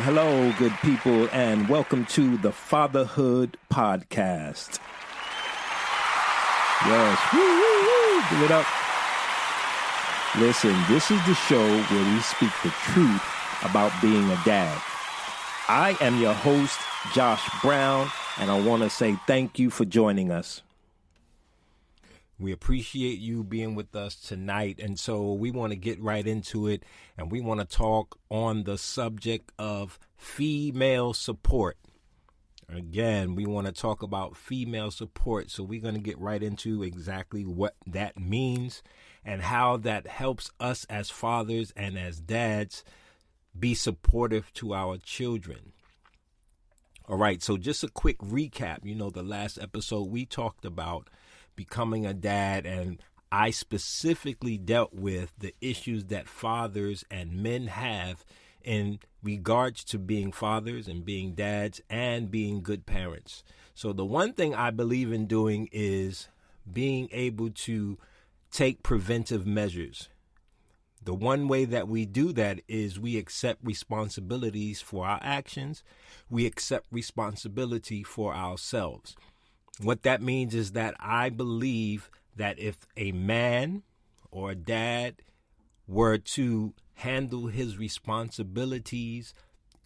Hello, good people, and welcome to the Fatherhood Podcast. Yes, woo, give it up. Listen, this is the show where we speak the truth about being a dad. I am your host, Josh Brown, and I want to say thank you for joining us. We appreciate you being with us tonight, and so we want to get right into it, and we want to talk on the subject of female support. Again, we want to talk about female support, so we're going to get right into exactly what that means and how that helps us as fathers and as dads be supportive to our children. All right, so just a quick recap. You know, the last episode we talked about becoming a dad, and I specifically dealt with the issues that fathers and men have in regards to being fathers and being dads and being good parents. So the one thing I believe in doing is being able to take preventive measures. The one way that we do that is we accept responsibilities for our actions. We accept responsibility for ourselves. What that means is that I believe that if a man or a dad were to handle his responsibilities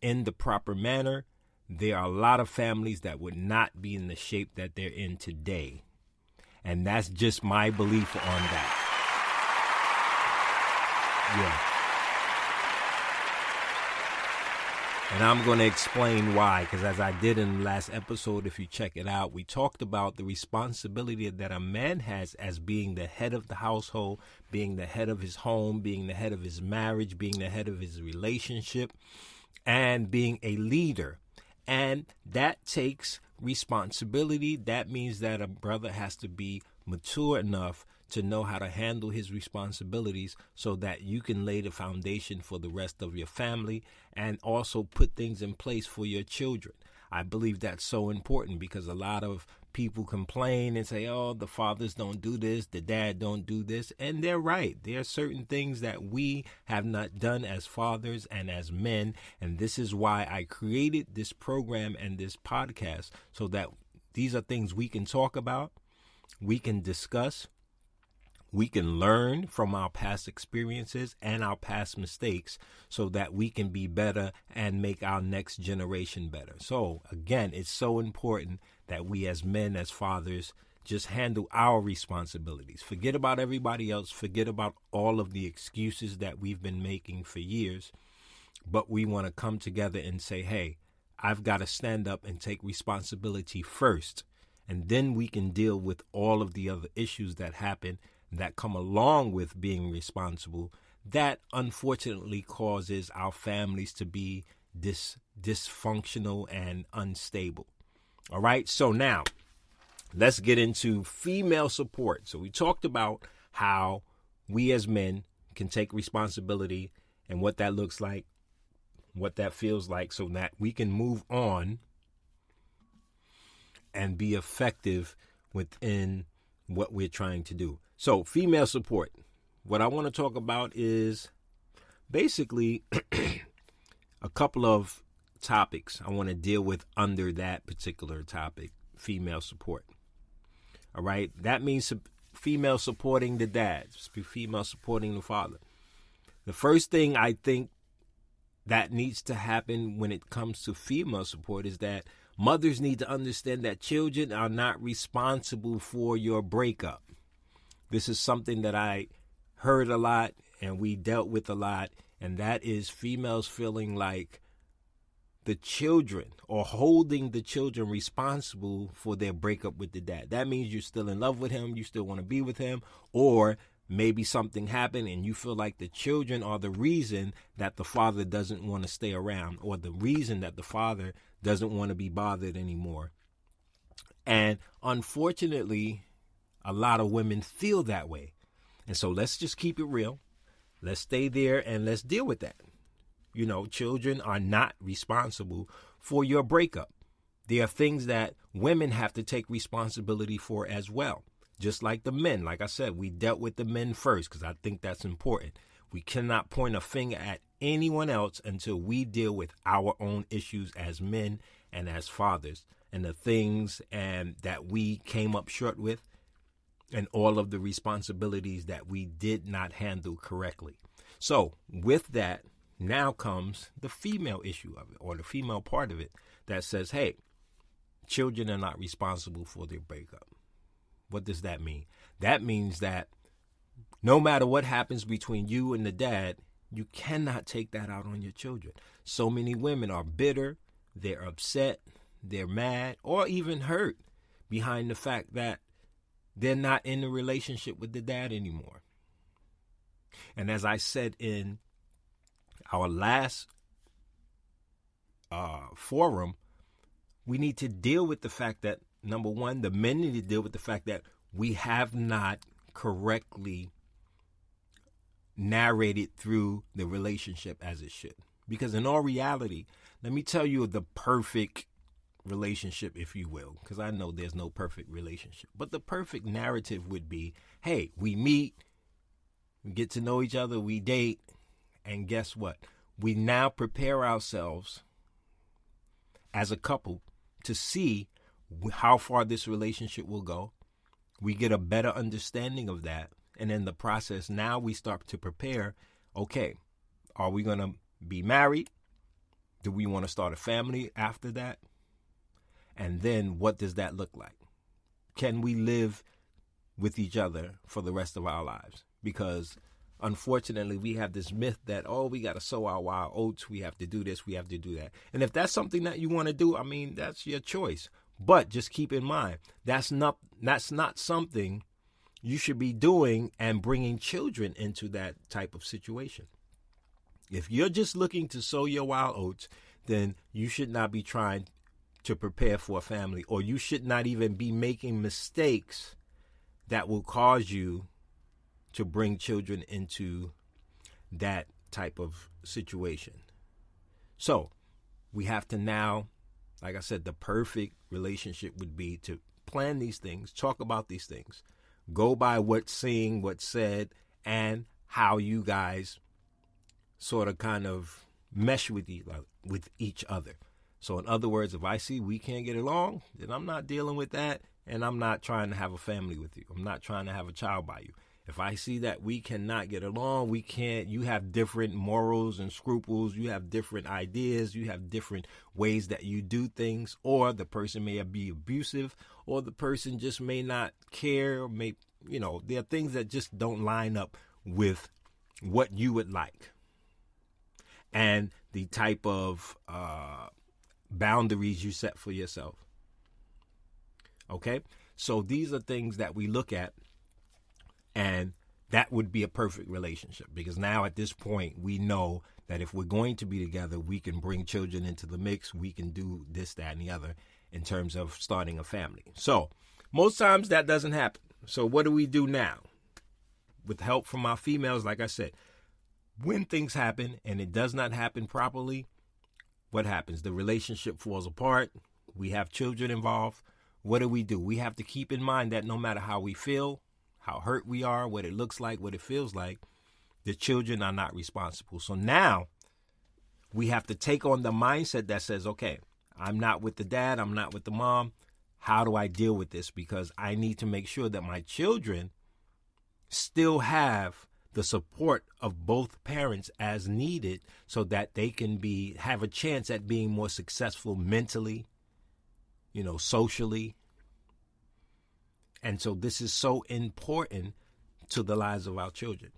in the proper manner, there are a lot of families that would not be in the shape that they're in today. And that's just my belief on that. Yeah. And I'm going to explain why, because as I did in the last episode, if you check it out, we talked about the responsibility that a man has as being the head of the household, being the head of his home, being the head of his marriage, being the head of his relationship, and being a leader. And that takes responsibility. That means that a brother has to be mature enough to know how to handle his responsibilities so that you can lay the foundation for the rest of your family and also put things in place for your children. I believe that's so important because a lot of people complain and say, oh, the fathers don't do this, the dad don't do this. And they're right. There are certain things that we have not done as fathers and as men. And this is why I created this program and this podcast so that these are things we can talk about, we can discuss, we can learn from our past experiences and our past mistakes so that we can be better and make our next generation better. So, again, it's so important that we as men, as fathers, just handle our responsibilities. Forget about everybody else. Forget about all of the excuses that we've been making for years. But we want to come together and say, hey, I've got to stand up and take responsibility first. And then we can deal with all of the other issues that happen that come along with being responsible, that unfortunately causes our families to be dysfunctional and unstable. All right, so now let's get into female support. So we talked about how we as men can take responsibility and what that looks like, what that feels like, so that we can move on and be effective within what we're trying to do. So, female support. What I want to talk about is basically a couple of topics I want to deal with under that particular topic, female support. All right? That means female supporting the dad, female supporting the father. The first thing I think that needs to happen when it comes to female support is that mothers need to understand that children are not responsible for your breakup. This is something that I heard a lot and we dealt with a lot, and that is females feeling like the children, or holding the children responsible for their breakup with the dad. That means you're still in love with him, you still want to be with him, or maybe something happened and you feel like the children are the reason that the father doesn't want to stay around, or the reason that the father doesn't want to be bothered anymore. And unfortunately, a lot of women feel that way. And so let's just keep it real. Let's stay there and let's deal with that. You know, children are not responsible for your breakup. There are things that women have to take responsibility for as well. Just like the men. Like I said, we dealt with the men first because I think that's important. We cannot point a finger at anyone else until we deal with our own issues as men and as fathers, and the things that we came up short with, and all of the responsibilities that we did not handle correctly. So with that, now comes the female issue of it, or the female part of it, that says, hey, children are not responsible for their breakup. What does that mean? That means that no matter what happens between you and the dad, you cannot take that out on your children. So many women are bitter, they're upset, they're mad, or even hurt behind the fact that they're not in a relationship with the dad anymore. And as I said in our last forum, we need to deal with the fact that, number one, the men need to deal with the fact that we have not correctly narrated through the relationship as it should. Because in all reality, let me tell you the perfect relationship, if you will, because I know there's no perfect relationship. But the perfect narrative would be, hey, we meet, we get to know each other, we date, and guess what? We now prepare ourselves as a couple to see how far this relationship will go. We get a better understanding of that. And in the process, now we start to prepare, okay, are we going to be married? Do we want to start a family after that? And then what does that look like? Can we live with each other for the rest of our lives? Because unfortunately, we have this myth that, oh, we got to sow our wild oats. We have to do this. We have to do that. And if that's something that you want to do, I mean, that's your choice. But just keep in mind, that's not something you should be doing and bringing children into that type of situation. If you're just looking to sow your wild oats, then you should not be trying to prepare for a family, or you should not even be making mistakes that will cause you to bring children into that type of situation. So we have to now, like I said, the perfect relationship would be to plan these things, talk about these things, go by what's seen, what's said, and how you guys sort of kind of mesh with each other. So in other words, if I see we can't get along, then I'm not dealing with that, and I'm not trying to have a family with you. I'm not trying to have a child by you. If I see that we cannot get along, you have different morals and scruples, you have different ideas, you have different ways that you do things, or the person may be abusive, or the person just may not care, or there are things that just don't line up with what you would like and the type of boundaries you set for yourself. Okay? So these are things that we look at, and that would be a perfect relationship, because now at this point we know that if we're going to be together, we can bring children into the mix. We can do this, that, and the other in terms of starting a family. So most times that doesn't happen. So what do we do now? With help from our females, like I said, when things happen and it does not happen properly, what happens? The relationship falls apart. We have children involved. What do? We have to keep in mind that no matter how we feel, how hurt we are, what it looks like, what it feels like, the children are not responsible. So now we have to take on the mindset that says, okay, I'm not with the dad, I'm not with the mom. How do I deal with this? Because I need to make sure that my children still have the support of both parents as needed, so that they can have a chance at being more successful mentally, socially. And so this is so important to the lives of our children.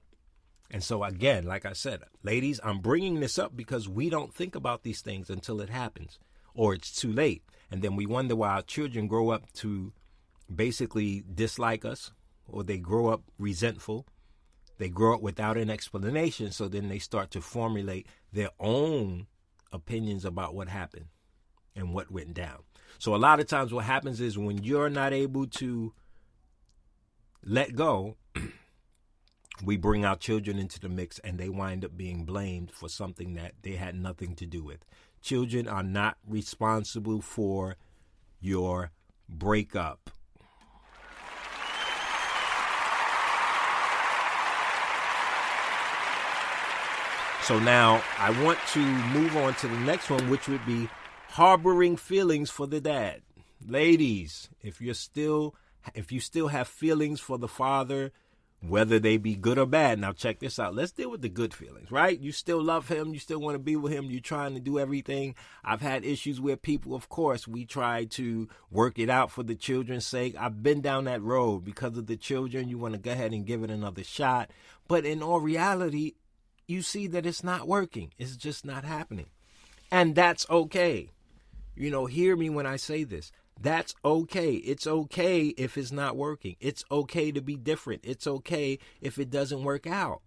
And so again, like I said, ladies, I'm bringing this up because we don't think about these things until it happens or it's too late. And then we wonder why our children grow up to basically dislike us, or they grow up resentful. They grow up without an explanation. So then they start to formulate their own opinions about what happened and what went down. So a lot of times what happens is when you're not able to let go, we bring our children into the mix and they wind up being blamed for something that they had nothing to do with. Children are not responsible for your breakup. So now I want to move on to the next one, which would be harboring feelings for the dad. Ladies, if you still have feelings for the father, whether they be good or bad. Now check this out. Let's deal with the good feelings, right? You still love him. You still want to be with him. You're trying to do everything. I've had issues where people, of course, we try to work it out for the children's sake. I've been down that road because of the children. You want to go ahead and give it another shot. But in all reality, you see that it's not working. It's just not happening. And that's okay. Hear me when I say this. That's okay. It's okay if it's not working. It's okay to be different. It's okay if it doesn't work out.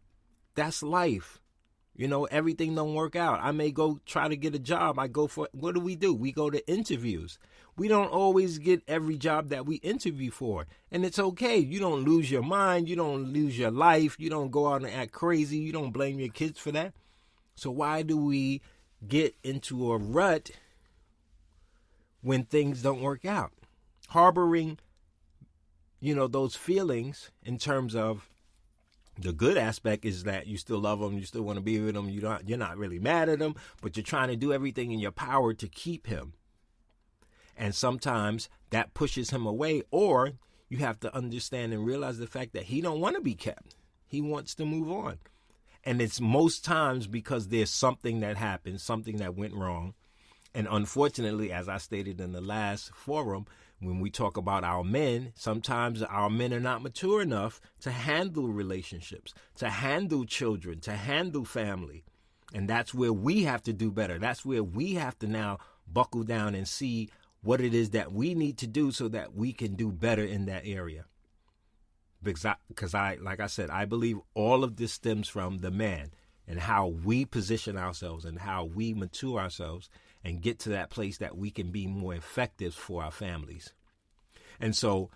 That's life. Everything don't work out. I may go try to get a job. What do? We go to interviews. We don't always get every job that we interview for. And it's okay. You don't lose your mind. You don't lose your life. You don't go out and act crazy. You don't blame your kids for that. So why do we get into a rut when things don't work out? Harboring, those feelings in terms of the good aspect is that you still love them, you still want to be with them, you're not really mad at them, but you're trying to do everything in your power to keep him. And sometimes that pushes him away, or you have to understand and realize the fact that he don't want to be kept. He wants to move on. And it's most times because there's something that happened, something that went wrong. And unfortunately, as I stated in the last forum, when we talk about our men, sometimes our men are not mature enough to handle relationships, to handle children, to handle family. And that's where we have to do better. That's where we have to now buckle down and see what it is that we need to do so that we can do better in that area. Because like I said, I believe all of this stems from the man and how we position ourselves and how we mature ourselves and get to that place that we can be more effective for our families. And so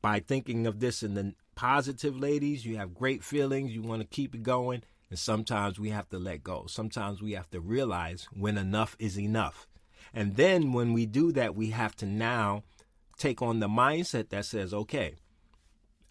by thinking of this in the positive, ladies, you have great feelings, you want to keep it going, and sometimes we have to let go. Sometimes we have to realize when enough is enough. And then when we do that, we have to now take on the mindset that says, okay,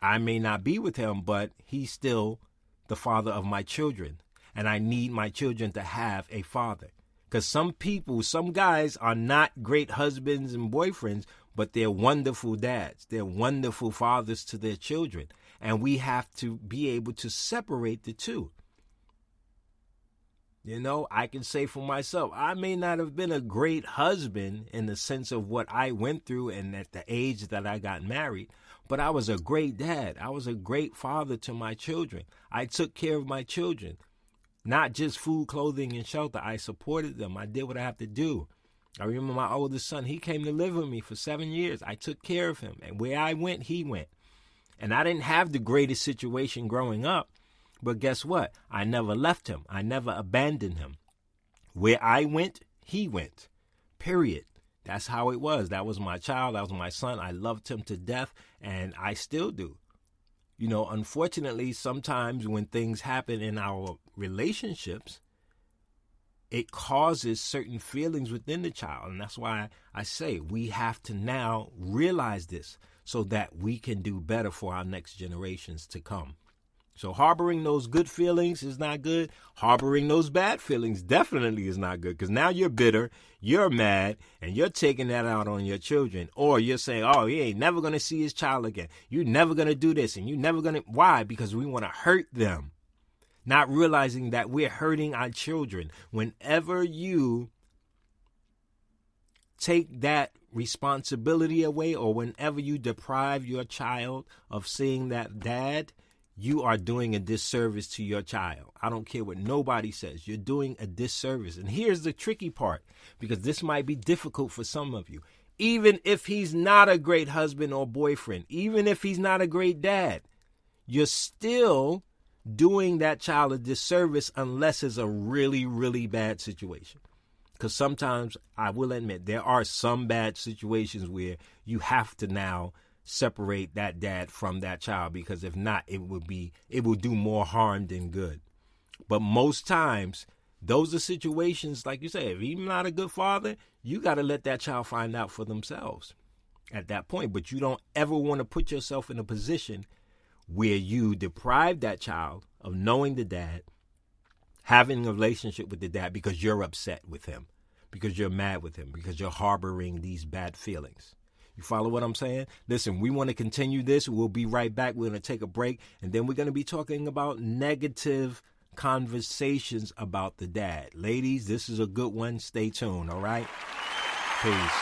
I may not be with him, but he's still the father of my children, and I need my children to have a father. Because some guys are not great husbands and boyfriends, but they're wonderful dads. They're wonderful fathers to their children. And we have to be able to separate the two. I can say for myself, I may not have been a great husband in the sense of what I went through and at the age that I got married, but I was a great dad. I was a great father to my children. I took care of my children. Not just food, clothing, and shelter. I supported them. I did what I have to do. I remember my oldest son, he came to live with me for 7 years. I took care of him. And where I went, he went. And I didn't have the greatest situation growing up. But guess what? I never left him. I never abandoned him. Where I went, he went. Period. That's how it was. That was my child. That was my son. I loved him to death. And I still do. Unfortunately, sometimes when things happen in our relationships, it causes certain feelings within the child. And that's why I say we have to now realize this so that we can do better for our next generations to come. So harboring those good feelings is not good. Harboring those bad feelings definitely is not good, because now you're bitter, you're mad, and you're taking that out on your children. Or you're saying, oh, he ain't never going to see his child again. You're never going to do this, and you're never going to. Why? Because we want to hurt them. Not realizing that we're hurting our children. Whenever you take that responsibility away, or whenever you deprive your child of seeing that dad, you are doing a disservice to your child. I don't care what nobody says. You're doing a disservice. And here's the tricky part, because this might be difficult for some of you. Even if he's not a great husband or boyfriend, even if he's not a great dad, you're still doing that child a disservice unless it's a really, really bad situation. Because sometimes, I will admit, there are some bad situations where you have to now separate that dad from that child, because if not, it will do more harm than good. But most times, those are situations, like you say, if he's not a good father, you got to let that child find out for themselves at that point. But you don't ever want to put yourself in a position where you deprive that child of knowing the dad, having a relationship with the dad, because you're upset with him, because you're mad with him, because you're harboring these bad feelings. You follow what I'm saying? Listen, we want to continue this. We'll be right back. We're going to take a break, and then we're going to be talking about negative conversations about the dad. Ladies, this is a good one. Stay tuned, all right? Peace.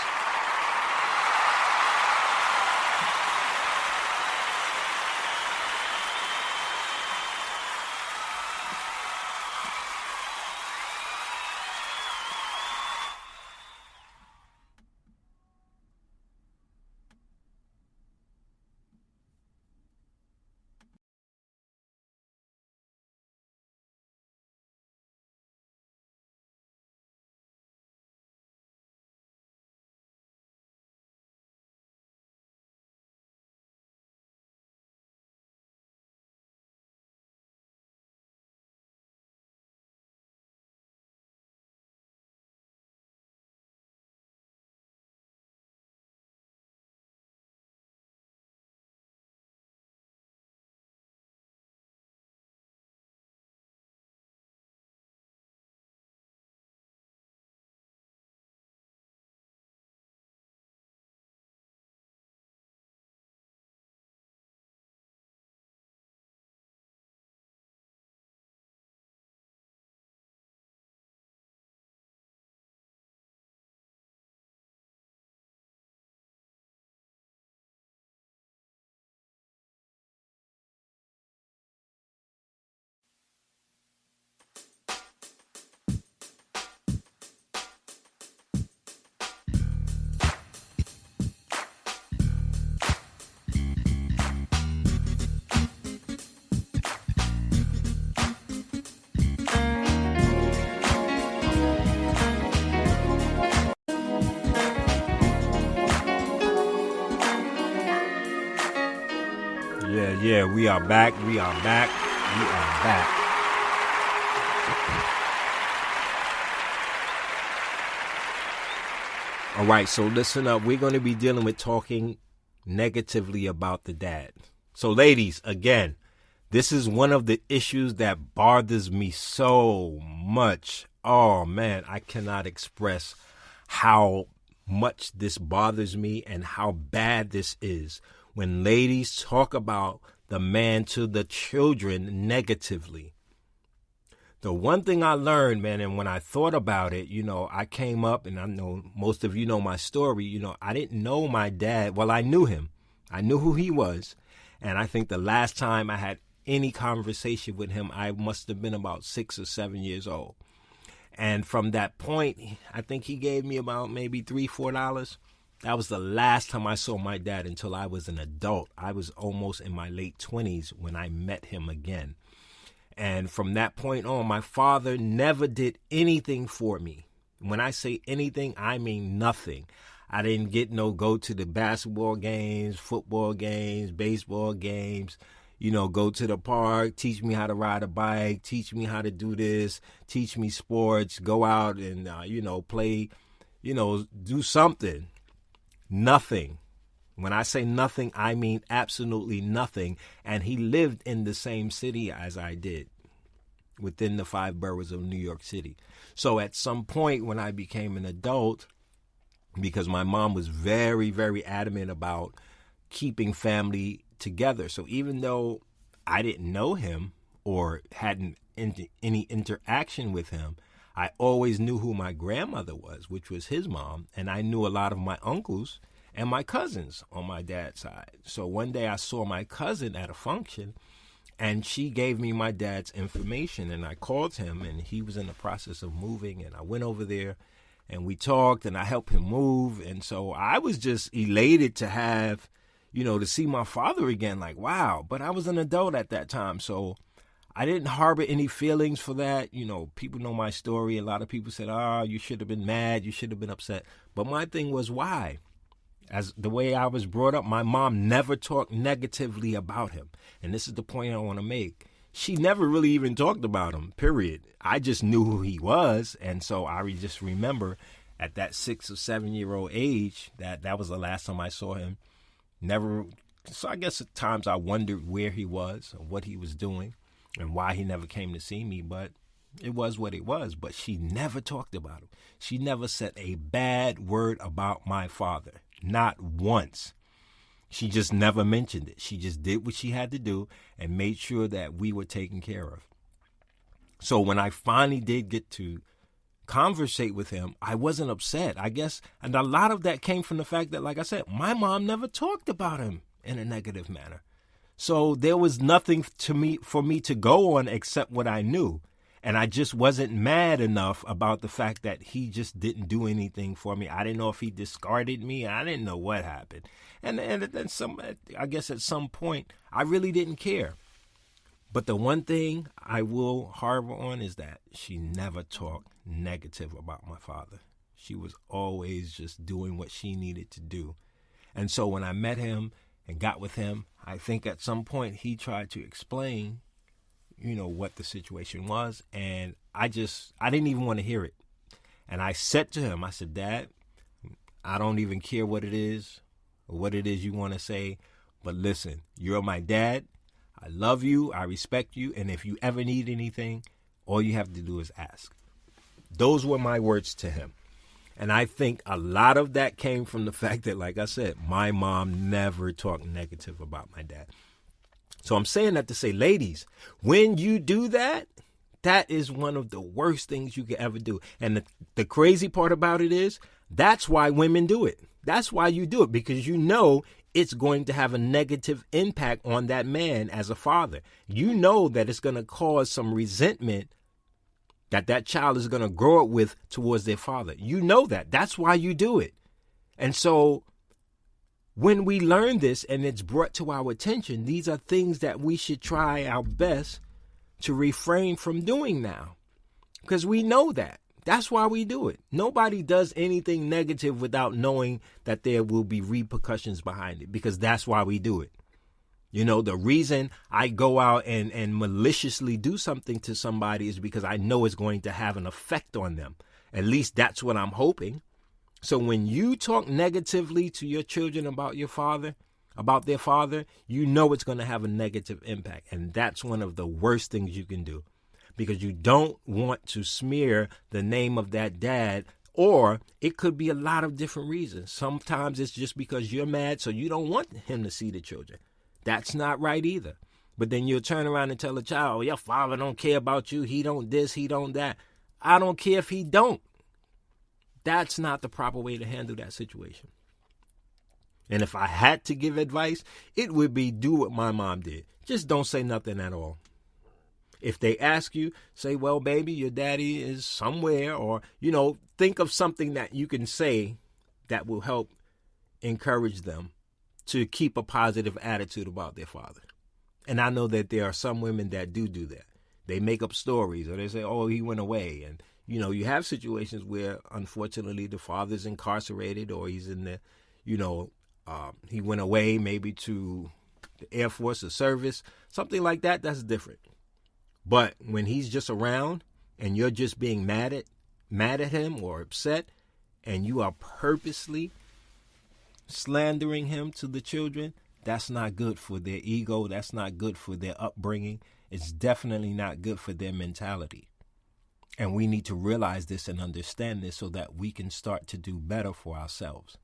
Yeah, we are back. We are back. We are back. All right, so listen up. We're going to be dealing with talking negatively about the dad. So, ladies, again, this is one of the issues that bothers me so much. Oh, man, I cannot express how much this bothers me and how bad this is when ladies talk about the man to the children negatively. The one thing I learned, man, and when I thought about it, I came up, and I know most of you know my story, I didn't know my dad. Well, I knew him. I knew who he was. And I think the last time I had any conversation with him, I must have been about 6 or 7 years old. And from that point, I think he gave me about maybe $3, $4. That was the last time I saw my dad until I was an adult. I was almost in my late 20s when I met him again. And from that point on, my father never did anything for me. When I say anything, I mean nothing. I didn't go to the basketball games, football games, baseball games, go to the park, teach me how to ride a bike, teach me how to do this, teach me sports, go out and, play, do something. Nothing. When I say nothing, I mean absolutely nothing. And he lived in the same city as I did, within the 5 boroughs of New York City. So at some point when I became an adult, because my mom was very, very adamant about keeping family together. So even though I didn't know him or hadn't any interaction with him, I always knew who my grandmother was, which was his mom, and I knew a lot of my uncles and my cousins on my dad's side. So one day I saw my cousin at a function, And she gave me my dad's information, and I called him, and he was in the process of moving, and I went over there and we talked and I helped him move. And so I was just elated to have, to see my father again, like, wow. But I was an adult at that time, so I didn't harbor any feelings for that. People know my story. A lot of people said, you should have been mad. You should have been upset. But my thing was, why? As the way I was brought up, my mom never talked negatively about him. And this is the point I want to make. She never really even talked about him, period. I just knew who he was. And so I just remember at that 6 or 7 year old age, that was the last time I saw him. Never. So I guess at times I wondered where he was or what he was doing and why he never came to see me. But it was what it was. But she never talked about him. She never said a bad word about my father. Not once. She just never mentioned it. She just did what she had to do and made sure that we were taken care of. So when I finally did get to conversate with him, I wasn't upset, I guess. And a lot of that came from the fact that, like I said, my mom never talked about him in a negative manner. So there was nothing for me to go on except what I knew. And I just wasn't mad enough about the fact that he just didn't do anything for me. I didn't know if he discarded me. I didn't know what happened. And then I guess at some point, I really didn't care. But the one thing I will harbor on is that she never talked negative about my father. She was always just doing what she needed to do. And so when I met him and got with him, I think at some point he tried to explain what the situation was. And I didn't even want to hear it. And I said to him, I said, Dad, I don't even care what it is or what it is you want to say. But listen, you're my dad. I love you. I respect you. And if you ever need anything, all you have to do is ask. Those were my words to him. And I think a lot of that came from the fact that, like I said, my mom never talked negative about my dad. So I'm saying that to say, ladies, when you do that, that is one of the worst things you could ever do. And the crazy part about it is that's why women do it. That's why you do it, because you know it's going to have a negative impact on that man as a father. You know that it's going to cause some resentment that child is going to grow up with towards their father. You know that. That's why you do it. And so when we learn this and it's brought to our attention, these are things that we should try our best to refrain from doing now, because we know that. That's why we do it. Nobody does anything negative without knowing that there will be repercussions behind it, because that's why we do it. The reason I go out and maliciously do something to somebody is because I know it's going to have an effect on them. At least that's what I'm hoping. So when you talk negatively to your children about their father, you know it's going to have a negative impact. And that's one of the worst things you can do, because you don't want to smear the name of that dad, or it could be a lot of different reasons. Sometimes it's just because you're mad, so you don't want him to see the children. That's not right either. But then you'll turn around and tell a child, your father don't care about you. He don't this, he don't that. I don't care if he don't. That's not the proper way to handle that situation. And if I had to give advice, it would be do what my mom did. Just don't say nothing at all. If they ask you, say, well, baby, your daddy is somewhere, or, think of something that you can say that will help encourage them to keep a positive attitude about their father. And I know that there are some women that do that. They make up stories, or they say, oh, he went away. And, you have situations where, unfortunately, the father's incarcerated, or he's in the, he went away maybe to the Air Force or service, something like that. That's different. But when he's just around and you're just being mad at him or upset, and you are purposely slandering him to the children, that's not good for their ego. That's not good for their upbringing. It's definitely not good for their mentality. And we need to realize this and understand this so that we can start to do better for ourselves.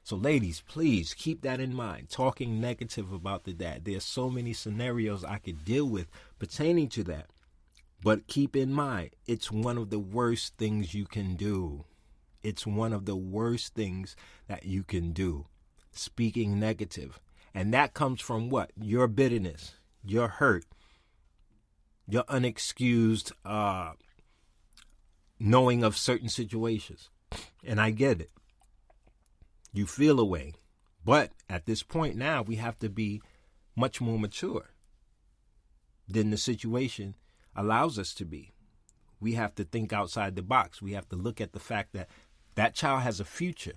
So ladies, please keep that in mind. Talking negative about the dad. There's so many scenarios I could deal with pertaining to that. But keep in mind, it's one of the worst things you can do. It's one of the worst things that you can do. Speaking negative. And that comes from what? Your bitterness, your hurt, your unexcused knowing of certain situations. And I get it. You feel a way. But at this point now, we have to be much more mature than the situation allows us to be. We have to think outside the box. We have to look at the fact that that child has a future.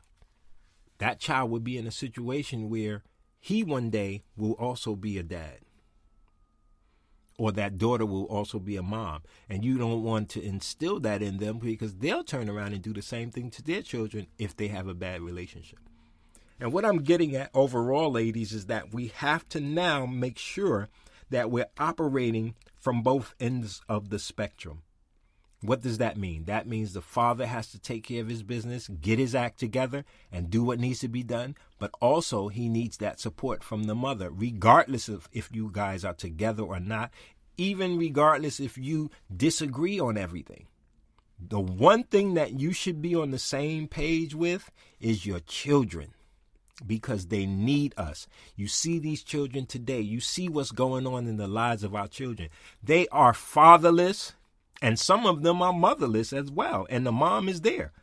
That child will be in a situation where he one day will also be a dad. Or that daughter will also be a mom. And you don't want to instill that in them because they'll turn around and do the same thing to their children if they have a bad relationship. And what I'm getting at overall, ladies, is that we have to now make sure that we're operating from both ends of the spectrum. What does that mean? That means the father has to take care of his business, get his act together, and do what needs to be done. But also he needs that support from the mother, regardless of if you guys are together or not, even regardless if you disagree on everything. The one thing that you should be on the same page with is your children, because they need us. You see these children today. You see what's going on in the lives of our children. They are fatherless. And some of them are motherless as well. And the mom is there.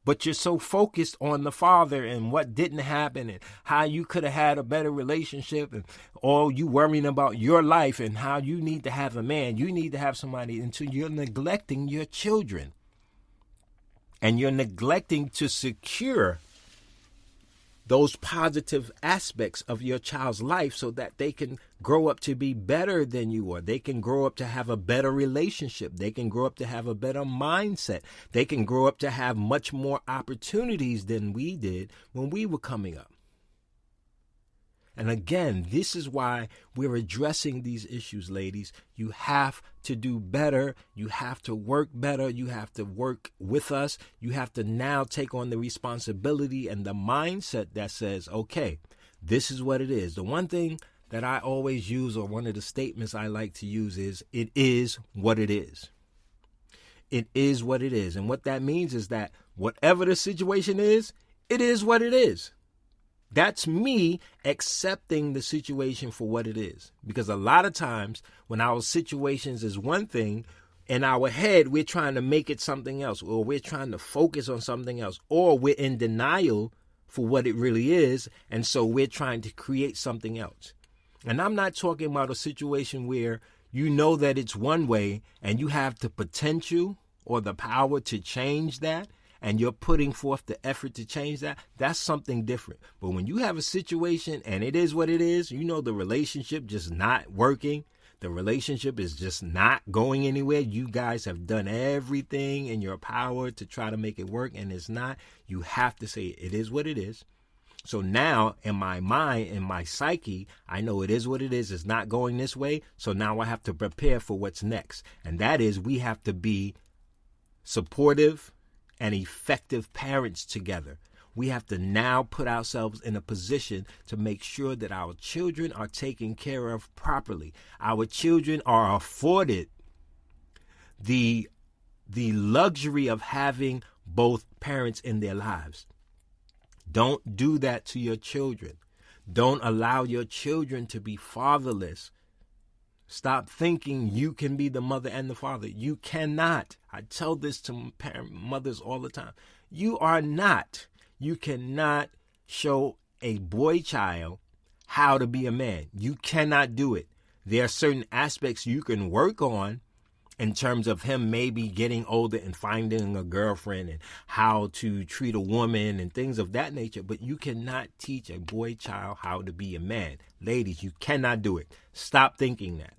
But you're so focused on the father and what didn't happen and how you could have had a better relationship and all you worrying about your life and how you need to have a man. You need to have somebody until you're neglecting your children. And you're neglecting to secure those positive aspects of your child's life so that they can grow up to be better than you are. They can grow up to have a better relationship. They can grow up to have a better mindset. They can grow up to have much more opportunities than we did when we were coming up. And again, this is why we're addressing these issues, ladies. You have to do better. You have to work better. You have to work with us. You have to now take on the responsibility and the mindset that says, okay, this is what it is. The one thing that I always use, or one of the statements I like to use, is it is what it is. It is what it is. And what that means is that whatever the situation is, it is what it is. That's me accepting the situation for what it is. Because a lot of times when our situations is one thing, in our head, we're trying to make it something else, or we're trying to focus on something else, or we're in denial for what it really is. And so we're trying to create something else. And I'm not talking about a situation where you know that it's one way and you have the potential or the power to change that, and you're putting forth the effort to change that. That's something different. But when you have a situation and it is what it is, you know the relationship just not working, the relationship is just not going anywhere. You guys have done everything in your power to try to make it work, and it's not. You have to say it is what it is. So now in my mind, in my psyche, I know it is what it is. It's not going this way. So now I have to prepare for what's next. And that is, we have to be supportive and effective parents together. We have to now put ourselves in a position to make sure that our children are taken care of properly. Our children are afforded the luxury of having both parents in their lives. Don't do that to your children. Don't allow your children to be fatherless. Stop thinking you can be the mother and the father. You cannot. I tell this to mothers all the time. You are not. You cannot show a boy child how to be a man. You cannot do it. There are certain aspects you can work on in terms of him maybe getting older and finding a girlfriend and how to treat a woman and things of that nature. But you cannot teach a boy child how to be a man. Ladies, you cannot do it. Stop thinking that.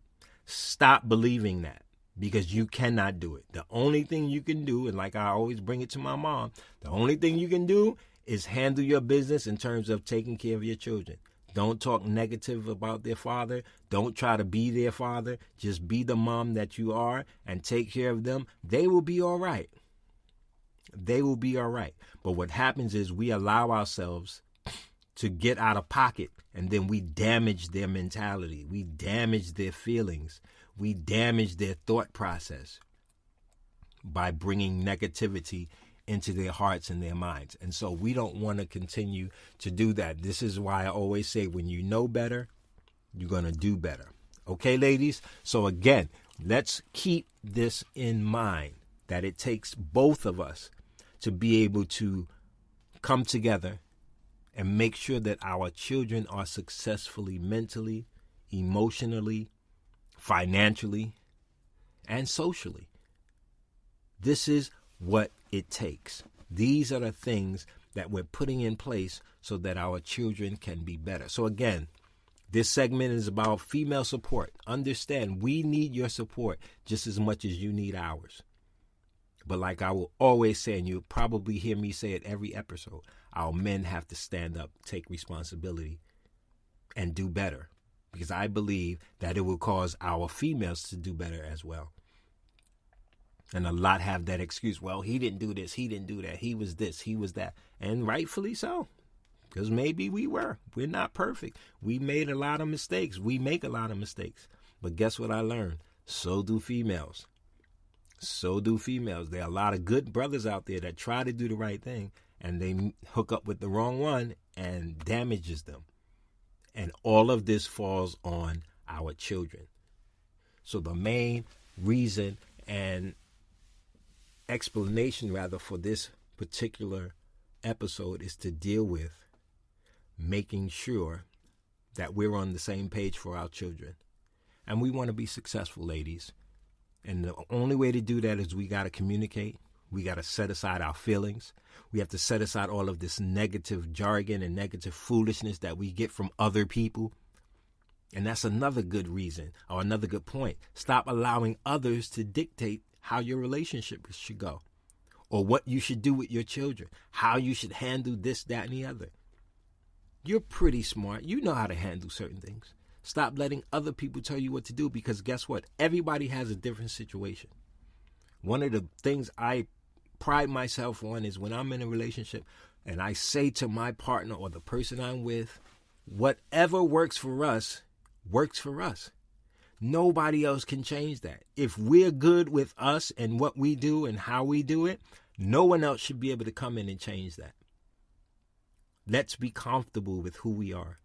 Stop believing that, because you cannot do it. The only thing you can do, and like I always bring it to my mom, the only thing you can do is handle your business in terms of taking care of your children. Don't talk negative about their father. Don't try to be their father. Just be the mom that you are and take care of them. They will be all right. They will be all right. But what happens is we allow ourselves to get out of pocket, and then we damage their mentality. We damage their feelings. We damage their thought process by bringing negativity into their hearts and their minds. And so we don't want to continue to do that. This is why I always say, when you know better, you're going to do better. Okay, ladies? So again, Let's keep this in mind, that it takes both of us to be able to come together and make sure that our children are successfully mentally, emotionally, financially, and socially. This is what it takes. These are the things that we're putting in place so that our children can be better. So again, this segment is about female support. Understand, we need your support just as much as you need ours. But like I will always say, and you'll probably hear me say it every episode, our men have to stand up, take responsibility, and do better. Because I believe that it will cause our females to do better as well. And a lot have that excuse. Well, he didn't do this, he didn't do that, he was this, he was that. And rightfully so. Because maybe we're not perfect. We made a lot of mistakes. We make a lot of mistakes. But guess what I learned? So do females. So do females. There are a lot of good brothers out there that try to do the right thing, and they hook up with the wrong one and damages them. And all of this falls on our children. So the main reason and explanation, rather, for this particular episode is to deal with making sure that we're on the same page for our children. And we want to be successful, ladies. And the only way to do that is we got to communicate. We got to set aside our feelings. We have to set aside all of this negative jargon and negative foolishness that we get from other people. And that's another good reason, or another good point. Stop allowing others to dictate how your relationship should go, or what you should do with your children, how you should handle this, that, and the other. You're pretty smart. You know how to handle certain things. Stop letting other people tell you what to do, because guess what? Everybody has a different situation. One of the things I pride myself on is when I'm in a relationship and I say to my partner or the person I'm with, whatever works for us, works for us. Nobody else can change that. If we're good with us and what we do and how we do it, no one else should be able to come in and change that. Let's be comfortable with who we are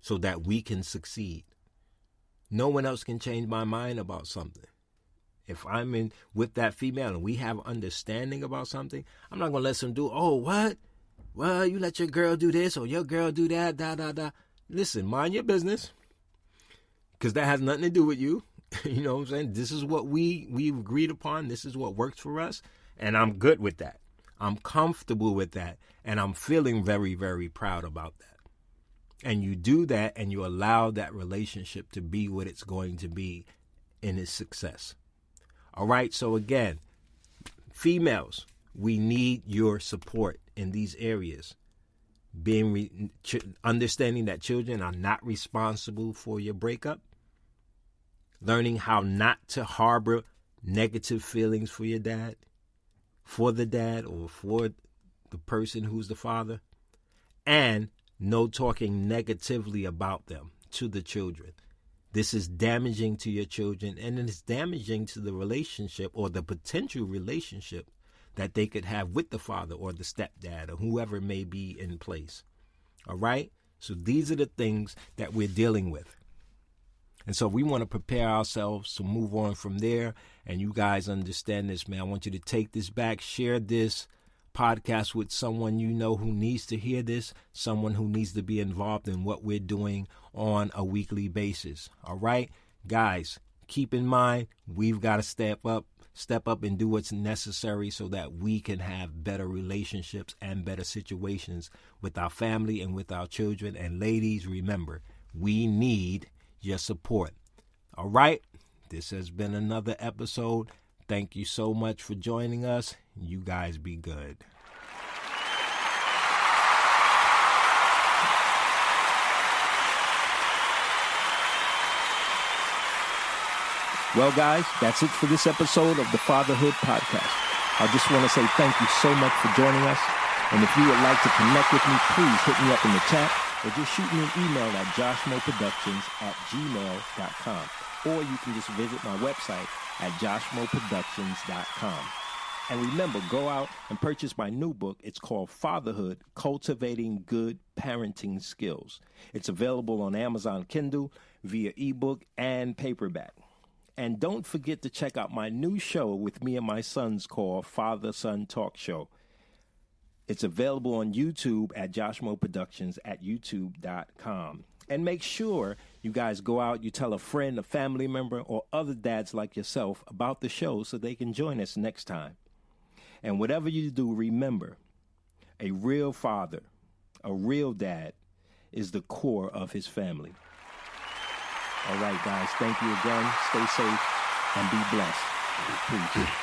so that we can succeed. No one else can change my mind about something. If I'm in with that female and we have understanding about something, I'm not going to let some do, oh, what? Well, you let your girl do this or your girl do that, Listen, mind your business, because that has nothing to do with you. You know what I'm saying? This is what we've agreed upon. This is what works for us, and I'm good with that. I'm comfortable with that, and I'm feeling very, very proud about that. And you do that, and you allow that relationship to be what it's going to be in its success. All right, so again, females, we need your support in these areas. Understanding that children are not responsible for your breakup. Learning how not to harbor negative feelings for your dad, for the dad, or for the person who's the father. And no talking negatively about them to the children. This is damaging to your children, and it is damaging to the relationship or the potential relationship that they could have with the father or the stepdad or whoever may be in place. All right? So these are the things that we're dealing with. And so we want to prepare ourselves to move on from there. And you guys understand this, man. I want you to take this back, share this podcast with someone you know who needs to hear this, someone who needs to be involved in what we're doing on a weekly basis. All right, guys, keep in mind, we've got to step up and do what's necessary so that we can have better relationships and better situations with our family and with our children. And ladies, remember, we need your support. All right, this has been another episode. Thank you so much for joining us. You guys be good. Well, guys, that's it for this episode of the Fatherhood Podcast. I just want to say thank you so much for joining us. And if you would like to connect with me, please hit me up in the chat or just shoot me an email at joshmoproductions@gmail.com. Or you can just visit my website at joshmoproductions.com. And remember, go out and purchase my new book. It's called Fatherhood, Cultivating Good Parenting Skills. It's available on Amazon Kindle via ebook and paperback. And don't forget to check out my new show with me and my sons called Father-Son Talk Show. It's available on YouTube at Josh Mo Productions at youtube.com. And make sure you guys go out, you tell a friend, a family member, or other dads like yourself about the show so they can join us next time. And whatever you do, remember, a real father, a real dad, is the core of his family. All right, guys, thank you again. Stay safe and be blessed. Peace.